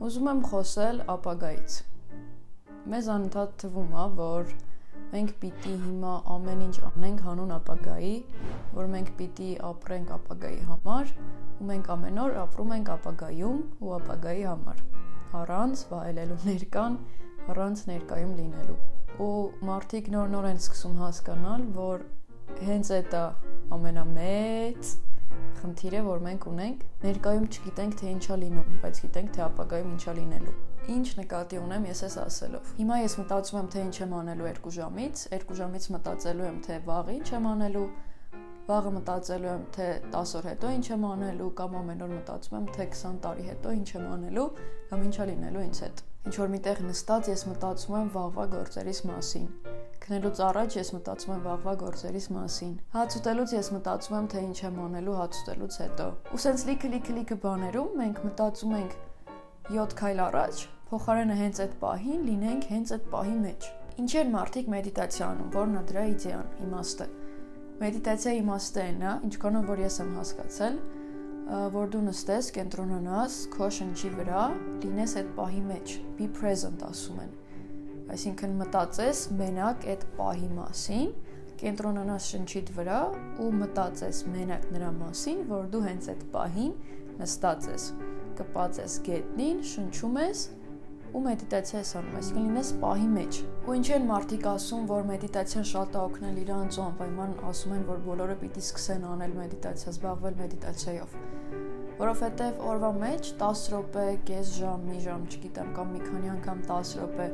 Ուզում եմ խոսել ապագայից։ Մեզ անընդհատ թվում է, որ մենք պիտի հիմա ամեն ինչ անենք հանուն ապագայի, որ մենք պիտի ապրենք ապագայի համար, ու մենք ամեն օր ապրում ենք ապագայում ու ապագայի համար, առանց վայելելու ներկան, առանց ներկայում լինելու։ Ու մարդիկ նոր են սկսում հասկանալ, որ հենց այդ է ամենամեծ խնդիրը, որ մենք ունենք, ներկայում չգիտենք, թե ինչա լինում, բայց գիտենք, թե ապագայում ինչա լինելու։ Ինչ նկատի ունեմ ես այս ասելով։ Հիմա ես մտածում եմ, թե ինչ եմ անելու 2 ժամից մտածելու եմ, թե վաղը ինչ եմ անելու, վաղը մտածելու եմ, թե 10 օր հետո ինչ եմ անելու, կամ ամեն օր մտածում եմ, թե 20 տարի հետո ինչ եմ անելու, կամ ինչա լինելու ինձ հետ։ Ինչ որ միտեղ նստած ես մտածում եմ վաղվա գործերիս մասին։ Քնելուց առաջ ես մտածում եմ վաղվա գործերիս մասին։ Հաց ուտելուց ես մտածում եմ, թե ինչ եմ անելու հաց ուտելուց հետո։ Ու սենց լիքը բաներում մենք մտածում ենք 7 քայլ առաջ, փոխարենը հենց այդ պահին լինենք հենց այդ պահի մեջ։ Ինչ են մարդիկ մեդիտացիա անում, որն է դրա իդեան, իմաստը։ Մեդիտացիայի իմաստը այն է, ինչքանով որ ես եմ հասկացել, որ դու նստես, կենտրոնանաս քո շնչի վրա, լինես այդ պահի մեջ, be present ասում են։ Այսինքն մտածես մենակ այդ պահի մասին, կենտրոնանաս շնչիդ վրա ու մտածես մենակ նրա մասին, որ դու հենց այդ պահին նստած ես, կպած ես գետնին, շնչում ես ու մեդիտացիա ես անում, այսինքն լինես պահի մեջ։ Ու ինչ են մարդիկ ասում, որ մեդիտացիան շատ է օգնել իրանց ու անպայման ասում են, որ բոլորը պիտի սկսեն անել մեդիտացիա, զբաղվել մեդիտացիայով։ Որովհետև օրվա մեջ 10 րոպե, կես ժամ, մի ժամ, չգիտեմ, կամ մի քանի անգամ 10 րոպե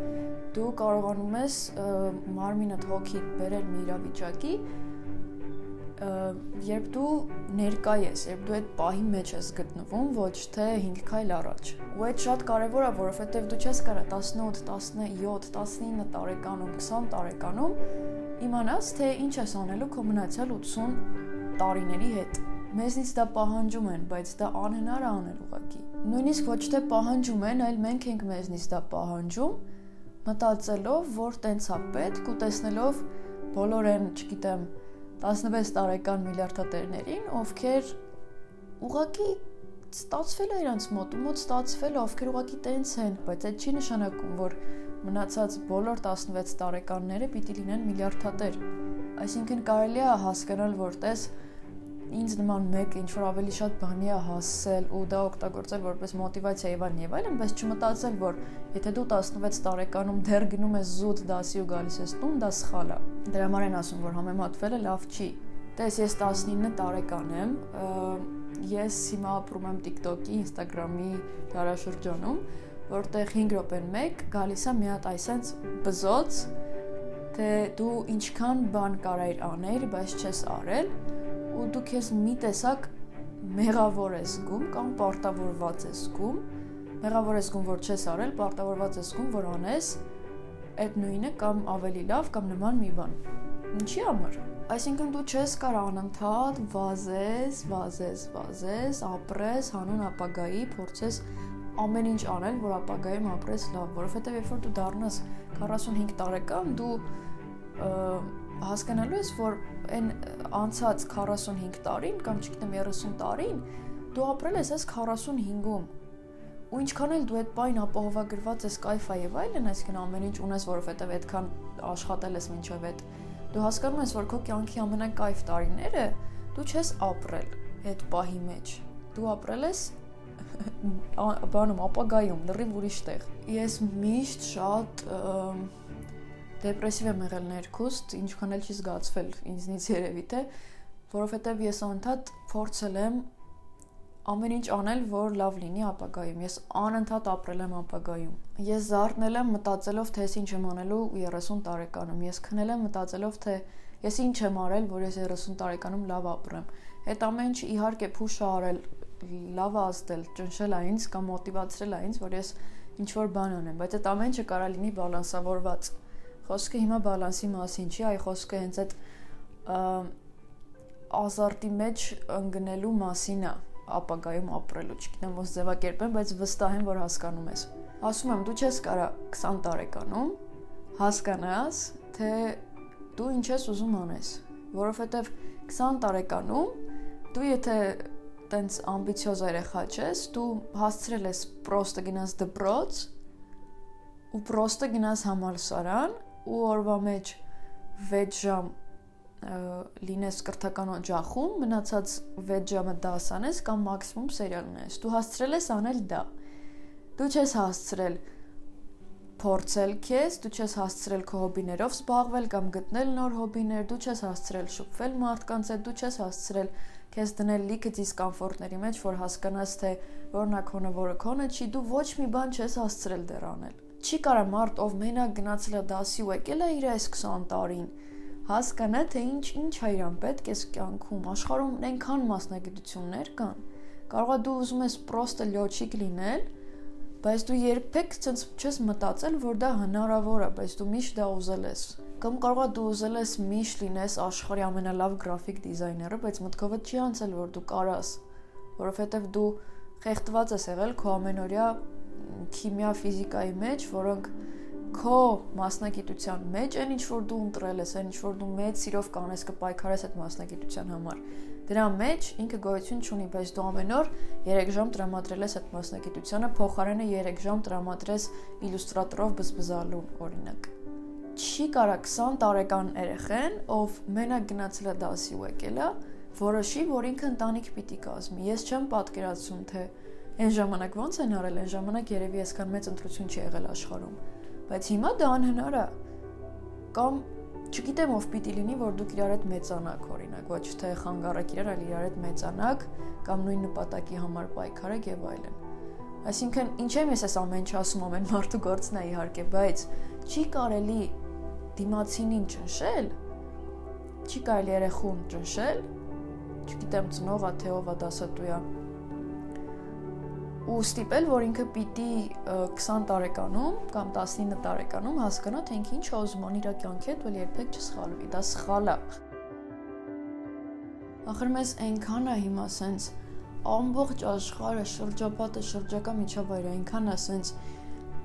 դու կարողանում ես մարմինդ հոգիդ բերել մի իրավիճակի, երբ դու ներկա ես, երբ դու այդ պահի մեջ ես գտնվում, ոչ թե 5 քայլ առաջ։ Ու այդ շատ կարևոր է, որովհետև դու չես կարա 18, 17, 19 տարեկանում, 20 տարեկանում իմանաս, թե ինչ ես անելու քո մնացյալ 80 տարիների հետ։ Մեզնից դա պահանջում են, բայց դա անհնար է անել ուղղակի։ Նույնիսկ ոչ թե պահանջում են, այլ մենք ենք մեզնից դա պահանջում, մտածելով, որ տենց է պետք ու տեսնելով բոլոր են, չգիտեմ, 16 տարեկան միլիարդատերներին, ովքեր ուղղակի ստացվել է իրանց մոտ ստացվել է, ովքեր ուղղակի տենց են, բայց այդ չի նշանակում, որ մնացած բոլոր 16 տարեկանները պիտի լինեն միլիարդատեր։ Այսինքն կարելի է հասկանալ, որտես ինձ նման մեկ ինչ-որ ավելի շատ բանի է հասել ու դա օգտագործել որպես մոտիվացիա եւ այլն, բայց չմտածել, որ եթե դու 16 տարեկանում դեռ գնում ես զուտ դասի ու գալիս ես տուն, դա սխալ է։ Դրա համար են ասում, որ համեմատվելը լավ չի։ Տես ես 19 տարեկան եմ, ես հիմա ապրում եմ TikTok-ի, Instagram-ի դարաշրջանում, որտեղ 5 րոպեն մեկ գալիս է մի հատ այսենց բզոց, թե դու ինչքան բան կարայր անել, բայց չես արել ու դու քեզ մի տեսակ մեղավոր ես զգում կամ պարտավորված ես զգում, մեղավոր ես զգում, որ չես արել, պարտավորված ես զգում, որ անես այդ նույնը կամ ավելի լավ կամ նման մի բան։ Ինչի համար։ Այսինքն դու չես կարող անընդհատ վազես, ապրես հանուն ապագայի, փորձես ամեն ինչ անել, որ ապագայում ապրես լավ, որովհետև երբ որ դու դառնաս 45 տարեկան, դու հասկանալու ես, որ այն անցած 45 տարին կամ չգիտեմ 30 տարին դու ապրել ես այս 45-ում ու ինչքան էլ դու այդ պայն ապահովագրված ես կայֆա եւ այլն, այսինքն ամեն ինչ ունես, որովհետեւ այդքան աշխատել ես մինչեւ այդ դու հասկանում ես, որ քո կյանքի ամենակայֆ տարիները դու չես ապրել այդ պահի մեջ, դու ապրել ես բանում ապագայում, լրիվ ուրիշ տեղ։ Ես միշտ շատ դեպրեսիվ եմ եղել ներքուստ, ինչքան էլ չի զգացվել ինձնից երևի թե, որովհետև ես անընդհատ փորձել եմ ամեն ինչ անել, որ լավ լինի ապագայում։ Ես անընդհատ ապրել եմ ապագայում։ Ես զարթնել եմ մտածելով, թե ես ինչ եմ անելու 30 տարեկանում։ Ես քնել եմ մտածելով, թե ես ինչ եմ արել, որ ես 30 տարեկանում լավ ապրեմ։ Այդ ամեն ինչ իհարկե փուշ է արել, լավ է ազդել, ճնշել է ինձ կամ մոտիվացրել է ինձ, որ ես ինչ-որ բան անեմ, բայց այդ ամեն ինչը կարա լինի բալանսավորված։ Խոսքը հիմա բալանսի մասին չի, այ խոսքը հենց այդ ազարտի մեջ ընկնելու մասին է, ապագայում ապրելու, չգիտեմ ոնց ձևակերպեմ, բայց վստահ եմ, որ հասկանում ես։ Ասում եմ, դու չես կարող 20 տարեկանում հասկանաս, թե դու ինչ ես ուզում անես, որովհետև 20 տարեկանում դու եթե տենց ամբիցիոզ երեխա չես, դու հասցրել ես պրոստը գնաս դպրոց ու պրոստը գնաս համալսարան ու օրվա մեջ 6 ժամ լինես կրթական օջախում, մնացած 6 ժամը դաս անես կամ մաքսիմում սերիալ ունես։ Դու հասցրել ես անել դա։ Դու չես հասցրել փորձել քեզ, դու չես հասցրել քո հոբիներով զբաղվել կամ գտնել նոր հոբիներ, դու չես հասցրել շփվել մարդկանց հետ, դու չես հասցրել քեզ դնել լիքը դիսկոմֆորտների մեջ, որ հասկանաս թե որն է քոնը, որը քոնը չի, դու ոչ մի բան չես հասցրել դեռ անել։ Չի կարա մարդ, ով մենակ գնացել է դասի ու եկել է իր այս 20 տարին, հասկանա թե ինչ է իրան պետք է կյանքում, աշխարհում այնքան մասնագիտություններ կան։ Կարող է դու ուզում ես պրոստը լյոչիկ լինել, բայց դու երբեք ցենց չես մտածել, որ դա հնարավոր է, բայց դու միշտ դա ուզել ես։ Կամ կարող է դու ուզել ես միշտ լինես աշխարհի ամենալավ գրաֆիկ դիզայները, բայց մտքովդ չի անցել, որ դու կարաս, որովհետև դու խեղդված ես եղել քո ամենօրյա քիմիա, ֆիզիկայի մեջ, որոնք քո մասնագիտության մեջ են ինչ որ դու ընտրել ես, այն ինչ որ դու մեծ սիրով կանես կպայքարես այդ մասնագիտության համար։ Դրա մեջ ինքը գոյություն չունի, բայց դու ամեն օր 3 ժամ տրամադրել ես այդ մասնագիտությանը, փոխարենը 3 ժամ տրամադրես իլյուստրատորով բզբզալու, օրինակ։ Չի կարա 20 տարեկան երեխան, ով մենակ գնացել է դասի ու եկել է, որոշի, որ ինքը ընտանիք պիտի կազմի։ Ես չեմ պատկերացնում, թե այն ժամանակ ոնց են արել, այն ժամանակ երևի այսքան մեծ ընտրություն չի եղել աշխարհում։ Բայց հիմա դա անհնար է։ Կամ չգիտեմ ով պիտի լինի, որ դուք իրար հետ մեծանաք, օրինակ, ոչ թե խանգարեք իրար, այլ իրար հետ մեծանաք կամ նույն նպատակի համար պայքարեք եւ այլն։ Այսինքն, ինչ եմ ես այս ամեն ինչ ասում, ամեն մարդու գործն է իհարկե, բայց չի կարելի դիմացինին ճնշել, չի կարելի երեխուն ճնշել, չգիտեմ ծնողա թե ով է դասատուя, ու ստիպել, որ ինքը պիտի 20 տարեկանում կամ 19 տարեկանում հասկանա, թե ինքը ինչ է ուզում անի իր կյանքի հետ, որ երբեք չսխալվի, դա սխալ է։ Ախր մեզ այնքան է հիմա սենց ամբողջ աշխարհը, շրջապատը, շրջակա միջավայրը այնքան է սենց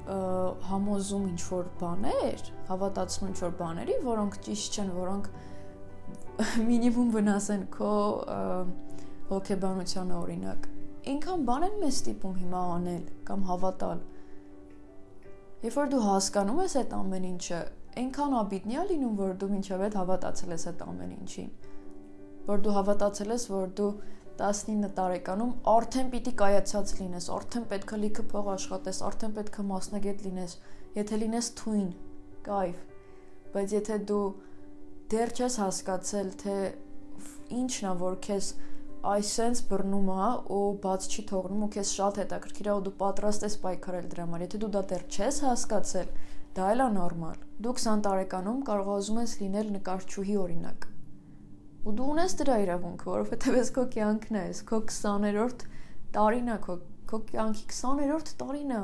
համոզում ինչ-որ բաներ, հավատացնում ինչ-որ բաների, որոնք ճիշտ չեն, որոնք մինիմում վնաս են քո հոգեբանությանը, օրինակ։ Այնքան բան են մեզ ստիպում հիմա անել կամ հավատալ։ Երբ որ դու հասկանում ես այդ ամեն ինչը, այնքան աբիդնի է լինում, որ դու մինչև այդ հավատացել ես այդ ամեն ինչին։ Որ դու հավատացել ես, որ դու 19 տարեկանում արդեն պիտի կայացած լինես, արդեն պետք է լիքը փող աշխատես, արդեն պետք է մասնագետ լինես, եթե լինես թույն, կայֆ։ Բայց եթե դու դեռ չես հասկացել, թե ինչն է, որ քեզ այսենց բռնում է ու բաց չի թողնում ու քեզ շատ հետաքրքիր է ու դու պատրաստ ես պայքարել դրա համար։ Եթե դու դա դեռ չես հասկացել, դա էլ է նորմալ։ Դու 20 տարեկանում կարող ուզում ես լինել նկարչուհի, օրինակ։ Ու դու ունես դրա իրավունքը, որովհետև ես քո կյանքն է, քո 20-րդ տարին է, քո կյանքի 20-րդ տարին է։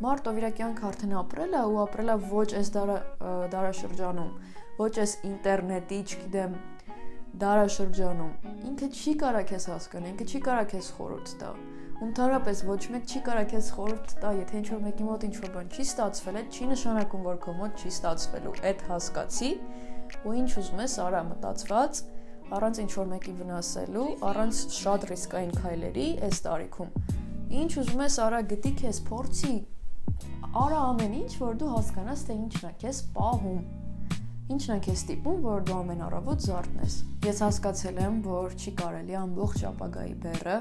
Մարդ ով իր կյանքը արդեն ապրել է ու ապրել է ոչ այս դարաշրջանում, ոչ այս ինտերնետի, չգիտեմ, դարաշրջանում, ինքը չի կարա քեզ հասկանա, ինքը չի կարա քեզ խորհուրդ տա։ Ընդհանրապես ոչ մեկ չի կարա քեզ խորհուրդ տա, եթե ինչ-որ մեկի մոտ ինչ-որ բան չի ստացվել, այդ չի նշանակում, որ քո մոտ չի ստացվելու։ Այդ հասկացի ու ինչ ուզում ես արա մտածված, առանց ինչ-որ մեկի վնասելու, առանց շատ ռիսկային քայլերի այս տարիքում։ Ինչ ուզում ես արա գտի քեզ, փորձի, արա ամեն ինչ, որ դու հասկանաս, թե ինչն է քեզ պահում։ Ինչն է քեզ ստիպում, որ դու ամեն առավոտ զարթնես։ Ես հասկացել եմ, որ չի կարելի ամբողջ ապագայի բեռը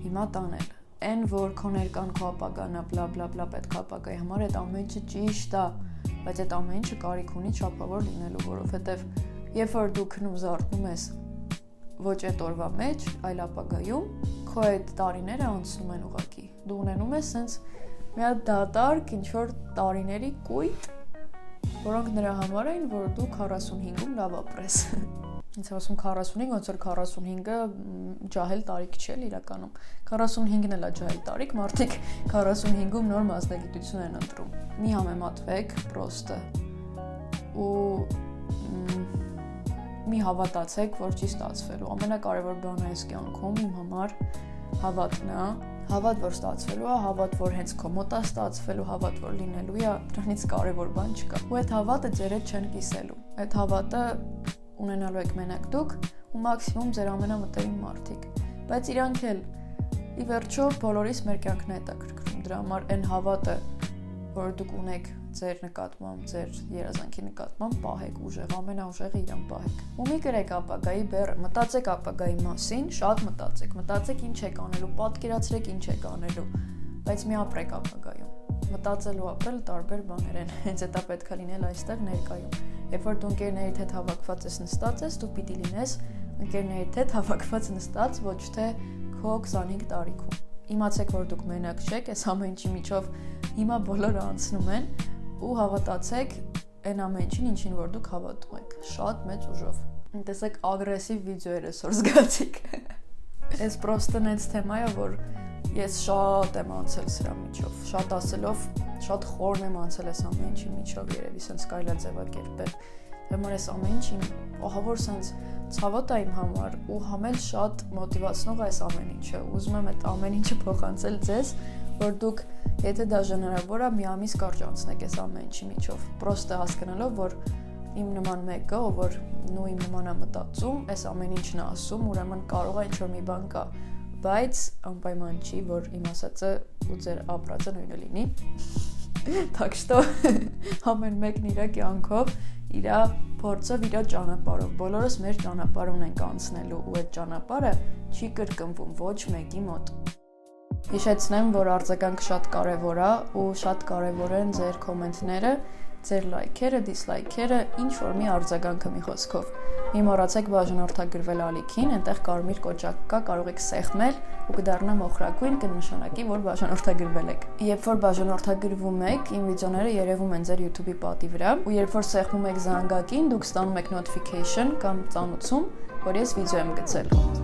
հիմա տանել։ Այն, որ քո ներկան քո ապագան է, բլա բլա բլա, պետք է ապագայի համար այդ ամեն ինչը ճիշտ է, բայց այդ ամեն ինչը կարիք ունի չափավոր լինելու, որովհետև երբ որ դու քնում զարթնում ես ոչ այդ օրվա մեջ, այլ ապագայում, քո այդ տարիները անցնում են ուղղակի։ Դու ունենում ես սենց մի հատ դատարկ ինչ-որ տարիների կույտ, որոնք նրա համար էին, որ դու 45-ում լավ ապրես։ Ինձ ասում 45, ոնց որ 45-ը ջահել տարիք չէ իրականում։ 45-ն էլ է ջահել տարիք, մարդիկ 45-ում նոր մասնագիտություն են ընտրում։ Մի համեմատվեք պրոստը ու մի հավատացեք, որ չի ստացվելու։ Ամենակարևոր բանը այս կյանքում իմ համար հավատն է, հավատ, որ ստացվելու է, հավատ, որ հենց քո մոտ է ստացվելու, հավատ, որ լինելու է, դրանից կարևոր բան չկա։ Ու այդ հավատը ձեր հետ չեն կիսելու։ Այդ հավատը ունենալու եք մենակ դուք ու մաքսիմում ձեր ամենամտերիմ մարդիկ։ բայց իրանք էլ ի վերջո բոլորիս մեր կյանքն է հետաքրքրում, դրա համար այն հավատը, որ դուք ունեք ձեր նկատմամբ, ձեր երազանքի նկատմամբ, պահեք ուժեղ, ամենաուժեղը իրան պահեք։ Ու մի գրեք ապագայի բեռը, մտածեք ապագայի մասին, շատ մտածեք ինչ եք անելու, պատկերացրեք ինչ եք անելու, բայց մի ապրեք ապագայում։ Մտածելու ապրել տարբեր բաներ են, հենց դա պետք է լինել այստեղ ներկայում։ Երբ որ դու ընկերներիդ հետ հավաքված ես նստած ես, դու պիտի լինես ընկերներիդ հետ հավաքված նստած, ոչ թե քո 25 տարիքում։ Իմացեք, որ դուք մենակ չեք, այս ամեն ինչի միջով հիմա բոլորը անցնում են ու հավատացեք այն ամեն ինչին, ինչին որ դուք հավատում եք, շատ մեծ ուժով։ Տեսեք ագրեսիվ վիդեոեր այսօր զգացիք։ Այս պրոստը նենց թեմա է, որ ես շատ եմ անցել սրա միջով, շատ ասելով, շատ խորն եմ անցել այս ամեն ինչի միջով, երևի սենց կարելի է ձևակերպել։ Դեմոր այս ամեն ինչին, ահավոր սենց ցավոտ է իմ համար ու համել շատ մոտիվացնող է այս ամեն ինչը։ Ուզում եմ այդ ամեն ինչը փոխանցել ձեզ, որ դուք, եթե դա հնարավոր է, մի ամիս կարճ անցնեք այս ամեն ինչի միջով։ Պրոստը հասկանալով, որ իմ նման մեկը, ով որ իմ նման է մտածում, այս ամեն ինչն է ասում, ուրեմն կարող է ինչ-որ մի բան կա, բայց անպայման չի, որ իմ ասածը ու ձեր ապրածը նույնը լինի։ Так что ամեն մեկն իր կյանքով, իր փորձով, իր ճանապարհով, բոլորս մեր ճանապարհ ունենք անցնելու ու այդ ճանապարհը չի կրկնվում ոչ մեկի մոտ։ Հիշեցնեմ, որ արձագանքը շատ կարևոր է ու շատ կարևոր են ձեր կոմենտները, ձեր լայքերը, դիսլայքերը, ինչ որ մի արձագանքը մի խոսքով։ Մի մոռացեք բաժանորդագրվել ալիքին, այնտեղ կարմիր կոճակ կա, կարող եք սեղմել ու կդառնա մոխրագույն, կնշանակի, որ բաժանորդագրվել եք։ Երբ որ բաժանորդագրվում եք, իմ վիդեոները երևում են ձեր YouTube-ի պատի վրա, ու երբ որ սեղմում եք զանգակին, դուք ստանում եք notification կամ ծանուցում, որ ես վիդեո եմ գցել։